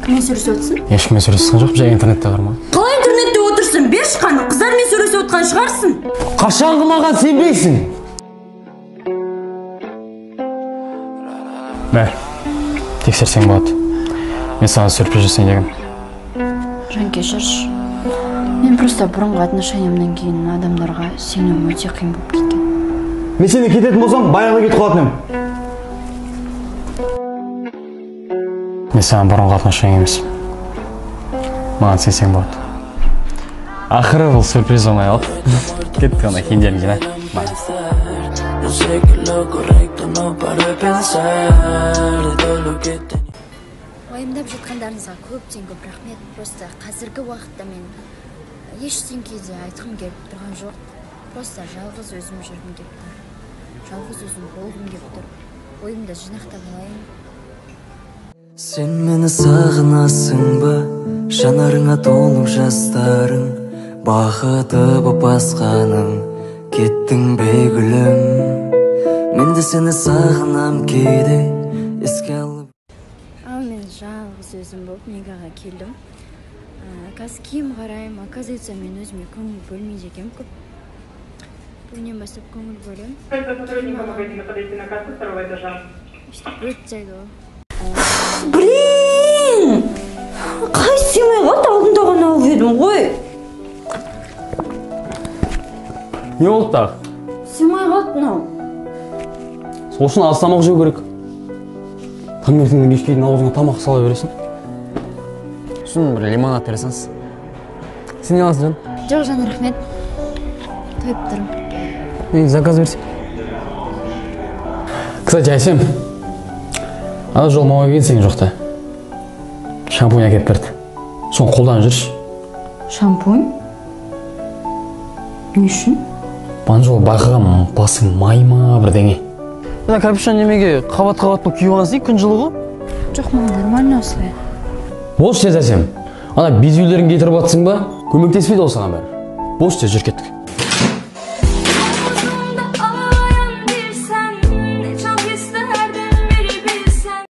Кіммен сөйлесіп отырсың? Ешкіммен сөйлескен жоқ, жай интернетте бар ма? Қалай интернетте отырсың? Бер шыққаны, қыздармен сөйлесіп отқан шығарсың. Қашанғы маған сенбейсің? Бәр, тексерсең болады. Мен саған сюрприз жасайын дегем. Жан кешірші. Мен просто бұрынғы отношениямнан кейін адамдарға сенуім өте қиын болып кеткен. Мен сені кететін болсам, баяғыда кетіп қалатын едім. Мен саған бұрынғы отношениям емес. Маған сенсең болады. Ақыры бұл сюрприз болмай қалды. Кеттік ана киімдерін жина. Уайымдап жатқандарыңызға көптен көп рахмет. Просто қазіргі уақытта мен ештеңеде айтқым келіп тұрған жоқ. Просто жалғыз өзім жүргім келіп тұр. Жалғыз өзім болғым келіп тұр. Ойымды жинақтап алайын. Сен мені сағынасың ба? Жанарыңа толып жастарың, бақыты боп басқаның, кеттің бе гүлім? Мен де сені сағынам кейде, еске алып. Ал мен жалғыз өзім болып Мегаға келдім. Қазір киім қараймын, оказывается, мен өзіме көңіл бөлмейді екенмін көп. Бүгіннен бастап көңіл бөлемін. Блин! Қай сыймай қалды, алдында ғана алып едім ғой. Не болды тағы? Сыймай қалды мынау. Сол үшін аз тамақ жеу керек. Таңертеңнен кешке дейін аузыңа тамақ сала бересің. Сосын бір лимонад бересіңіз. Сен не аласың, жан? Жоқ, жан, рахмет. Тойып тұрым. Мен заказ берсем. Кстати, Әсем, ана жол мауға келсең жоқта. Шампунь әкеп берді. Соны қолданып жүрші. Шампунь? Не үшін? Бан жол байқаған басың майма бірдеңе. Ана капюшон немеге қабат-қабат бұл күйіп алған күн жылы ғой? Жоқ, маған нормально осылай. Бош тез Әсем. Ана безүйлерін кетіріп атсың ба? Көмектеспейді ол саған бәрі. Бош тез жүр кеттік.